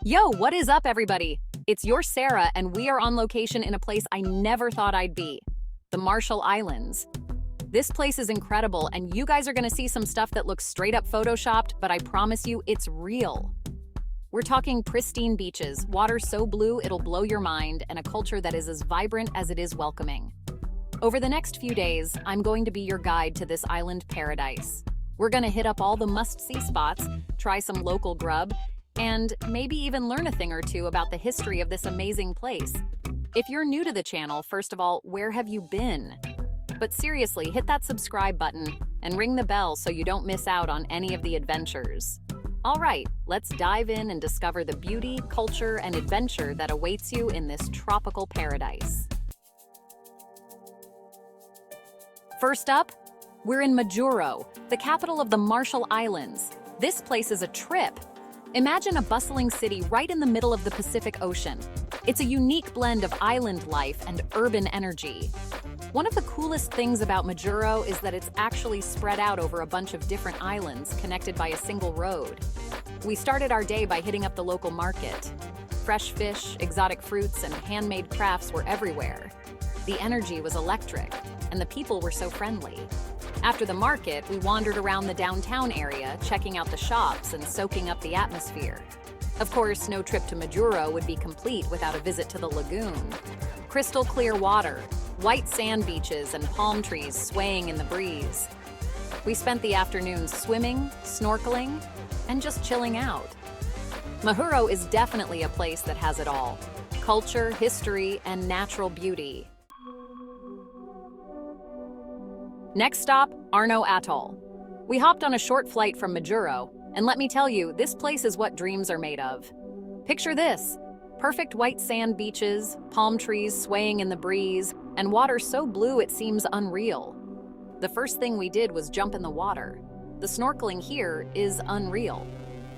Yo, what is up, everybody? It's your Sarah, and we are on location in a place I never thought I'd be, the Marshall Islands. This place is incredible, and you guys are gonna see some stuff that looks straight up photoshopped, but I promise you, it's real. We're talking pristine beaches, water so blue it'll blow your mind, and a culture that is as vibrant as it is welcoming. Over the next few days, I'm going to be your guide to this island paradise. We're gonna hit up all the must-see spots, try some local grub, and maybe even learn a thing or two about the history of this amazing place. If you're new to the channel, first of all, where have you been? But seriously, hit that subscribe button and ring the bell so you don't miss out on any of the adventures. All right, let's dive in and discover the beauty, culture, and adventure that awaits you in this tropical paradise. First up, we're in Majuro, the capital of the Marshall Islands. This place is a trip. Imagine a bustling city right in the middle of the Pacific Ocean. It's a unique blend of island life and urban energy. One of the coolest things about Majuro is that it's actually spread out over a bunch of different islands connected by a single road. We started our day by hitting up the local market. Fresh fish, exotic fruits, and handmade crafts were everywhere. The energy was electric, and the people were so friendly. After the market, we wandered around the downtown area, checking out the shops and soaking up the atmosphere. Of course, no trip to Majuro would be complete without a visit to the lagoon. Crystal clear water, white sand beaches, and palm trees swaying in the breeze. We spent the afternoons swimming, snorkeling, and just chilling out. Majuro is definitely a place that has it all: culture, history, and natural beauty. Next stop, Arno Atoll. We hopped on a short flight from Majuro, and let me tell you, this place is what dreams are made of. Picture this: perfect white sand beaches, palm trees swaying in the breeze, and water so blue it seems unreal. The first thing we did was jump in the water. The snorkeling here is unreal.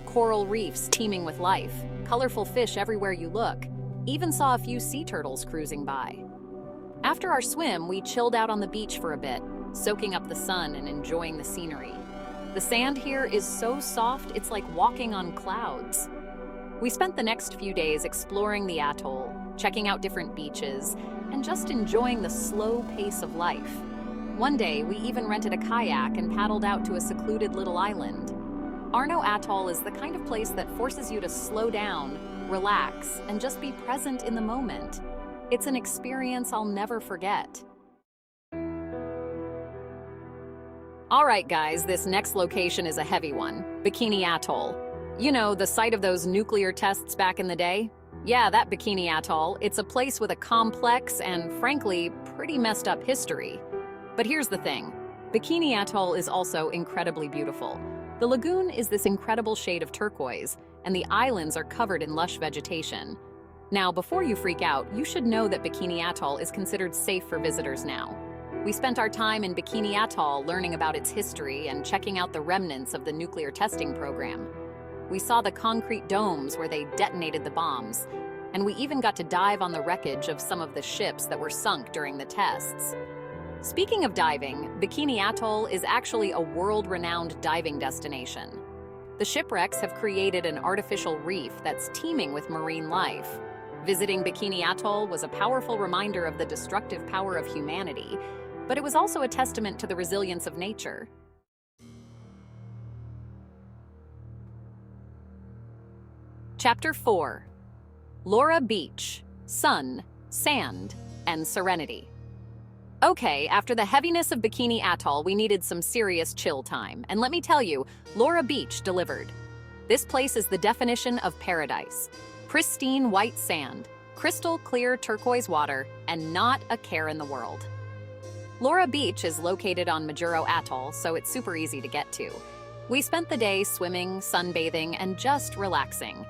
Coral reefs teeming with life, colorful fish everywhere you look, even saw a few sea turtles cruising by. After our swim, we chilled out on the beach for a bit, soaking up the sun and enjoying the scenery. The sand here is so soft, it's like walking on clouds. We spent the next few days exploring the atoll, checking out different beaches, and just enjoying the slow pace of life. One day, we even rented a kayak and paddled out to a secluded little island. Arno Atoll is the kind of place that forces you to slow down, relax, and just be present in the moment. It's an experience I'll never forget. All right, guys, this next location is a heavy one, Bikini Atoll. You know, the site of those nuclear tests back in the day? Yeah, that Bikini Atoll. It's a place with a complex and, frankly, pretty messed up history. But here's the thing. Bikini Atoll is also incredibly beautiful. The lagoon is this incredible shade of turquoise, and the islands are covered in lush vegetation. Now, before you freak out, you should know that Bikini Atoll is considered safe for visitors now. We spent our time in Bikini Atoll learning about its history and checking out the remnants of the nuclear testing program. We saw the concrete domes where they detonated the bombs, and we even got to dive on the wreckage of some of the ships that were sunk during the tests. Speaking of diving, Bikini Atoll is actually a world-renowned diving destination. The shipwrecks have created an artificial reef that's teeming with marine life. Visiting Bikini Atoll was a powerful reminder of the destructive power of humanity, but it was also a testament to the resilience of nature. Chapter 4. Laura Beach, Sun, Sand, and Serenity. Okay, after the heaviness of Bikini Atoll, we needed some serious chill time, and let me tell you, Laura Beach delivered. This place is the definition of paradise. Pristine white sand, crystal clear turquoise water, and not a care in the world. Laura Beach is located on Majuro Atoll, so it's super easy to get to. We spent the day swimming, sunbathing, and just relaxing.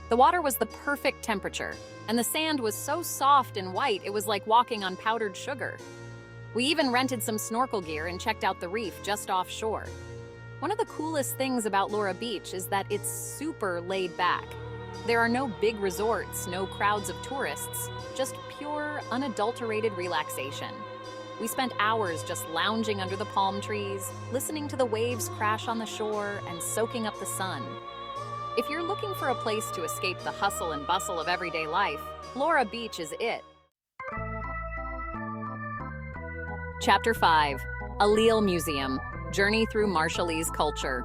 The water was the perfect temperature, and the sand was so soft and white it was like walking on powdered sugar. We even rented some snorkel gear and checked out the reef just offshore. One of the coolest things about Laura Beach is that it's super laid back. There are no big resorts, no crowds of tourists, just pure, unadulterated relaxation. We spent hours just lounging under the palm trees, listening to the waves crash on the shore, and soaking up the sun. If you're looking for a place to escape the hustle and bustle of everyday life, Flora Beach is it. Chapter 5. Alele Museum, Journey Through Marshallese Culture.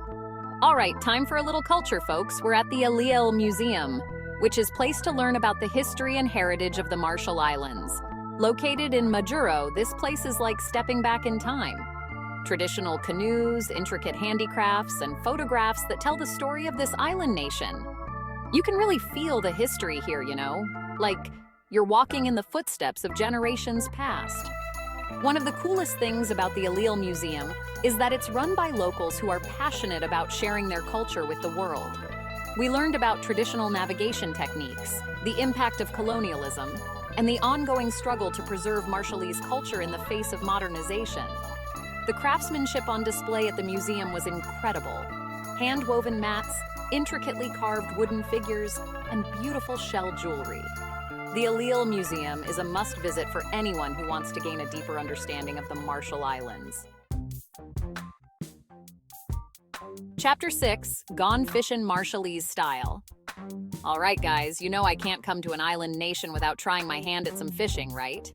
All right, time for a little culture, folks. We're at the Alele Museum, which is a place to learn about the history and heritage of the Marshall Islands. Located in Majuro, this place is like stepping back in time. Traditional canoes, intricate handicrafts, and photographs that tell the story of this island nation. You can really feel the history here, like you're walking in the footsteps of generations past. One of the coolest things about the Alele Museum is that it's run by locals who are passionate about sharing their culture with the world. We learned about traditional navigation techniques, the impact of colonialism, and the ongoing struggle to preserve Marshallese culture in the face of modernization. The craftsmanship on display at the museum was incredible. Hand-woven mats, intricately carved wooden figures, and beautiful shell jewelry. The Alele Museum is a must-visit for anyone who wants to gain a deeper understanding of the Marshall Islands. Chapter 6. Gone Fishin' Marshallese Style. All right, guys, I can't come to an island nation without trying my hand at some fishing, right?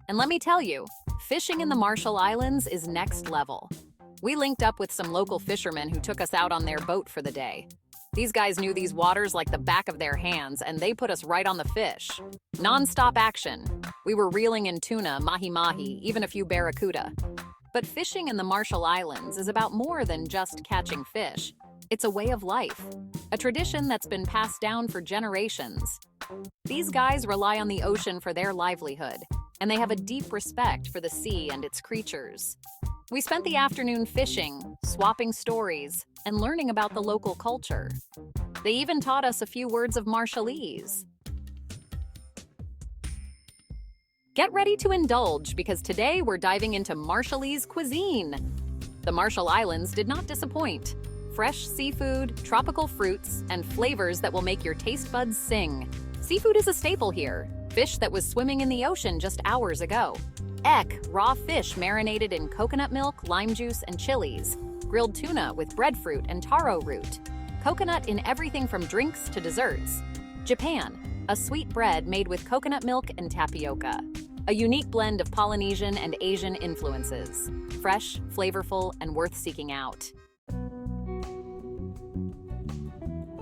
And let me tell you, fishing in the Marshall Islands is next level. We linked up with some local fishermen who took us out on their boat for the day. These guys knew these waters like the back of their hands, and they put us right on the fish. Non-stop action. We were reeling in tuna, mahi-mahi, even a few barracuda. But fishing in the Marshall Islands is about more than just catching fish. It's a way of life, a tradition that's been passed down for generations. These guys rely on the ocean for their livelihood, and they have a deep respect for the sea and its creatures. We spent the afternoon fishing, swapping stories, and learning about the local culture. They even taught us a few words of Marshallese. Get ready to indulge, because today we're diving into Marshallese cuisine. The Marshall Islands did not disappoint. Fresh seafood, tropical fruits, and flavors that will make your taste buds sing. Seafood is a staple here. Fish that was swimming in the ocean just hours ago. Raw fish marinated in coconut milk, lime juice, and chilies. Grilled tuna with breadfruit and taro root. Coconut in everything from drinks to desserts. Japan, a sweet bread made with coconut milk and tapioca. A unique blend of Polynesian and Asian influences. Fresh, flavorful, and worth seeking out.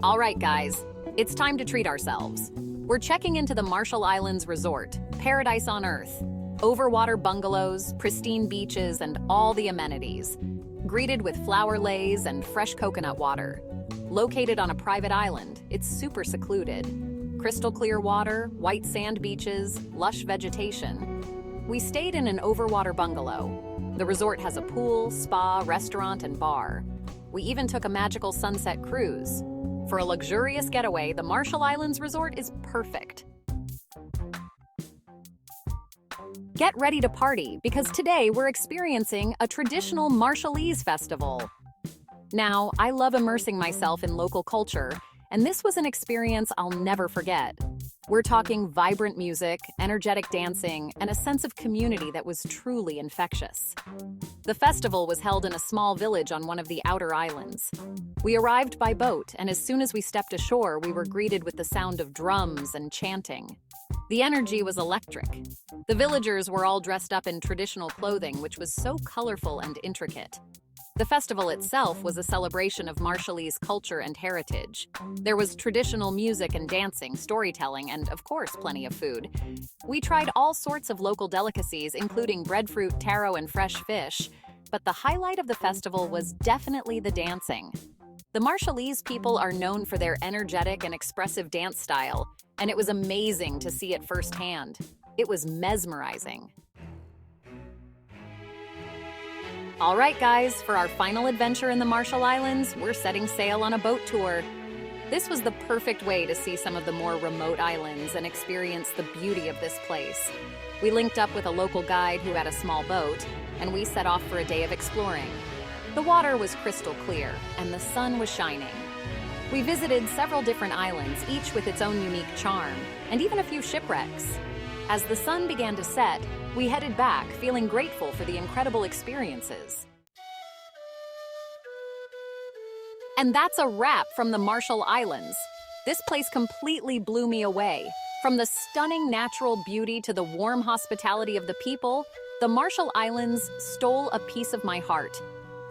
All right, guys, it's time to treat ourselves. We're checking into the Marshall Islands Resort, paradise on earth. Overwater bungalows, pristine beaches, and all the amenities. Greeted with flower lays and fresh coconut water. Located on a private island, it's super secluded. Crystal clear water, white sand beaches, lush vegetation. We stayed in an overwater bungalow. The resort has a pool, spa, restaurant, and bar. We even took a magical sunset cruise. For a luxurious getaway, the Marshall Islands Resort is perfect. Get ready to party, because today we're experiencing a traditional Marshallese Festival. Now, I love immersing myself in local culture, and this was an experience I'll never forget. We're talking vibrant music, energetic dancing, and a sense of community that was truly infectious. The festival was held in a small village on one of the outer islands. We arrived by boat, and as soon as we stepped ashore, we were greeted with the sound of drums and chanting. The energy was electric. The villagers were all dressed up in traditional clothing, which was so colorful and intricate. The festival itself was a celebration of Marshallese culture and heritage. There was traditional music and dancing, storytelling, and, of course, plenty of food. We tried all sorts of local delicacies, including breadfruit, taro, and fresh fish. But the highlight of the festival was definitely the dancing. The Marshallese people are known for their energetic and expressive dance style, and it was amazing to see it firsthand. It was mesmerizing. All right, guys, for our final adventure in the Marshall Islands, we're setting sail on a boat tour. This was the perfect way to see some of the more remote islands and experience the beauty of this place. We linked up with a local guide who had a small boat, and we set off for a day of exploring. The water was crystal clear, and the sun was shining. We visited several different islands, each with its own unique charm, and even a few shipwrecks. As the sun began to set, we headed back, feeling grateful for the incredible experiences. And that's a wrap from the Marshall Islands. This place completely blew me away. From the stunning natural beauty to the warm hospitality of the people, the Marshall Islands stole a piece of my heart.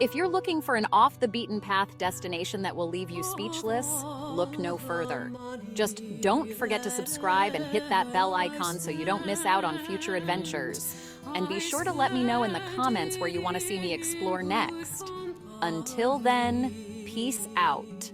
If you're looking for an off-the-beaten-path destination that will leave you speechless, look no further. Just don't forget to subscribe and hit that bell icon so you don't miss out on future adventures. And be sure to let me know in the comments where you want to see me explore next. Until then, peace out.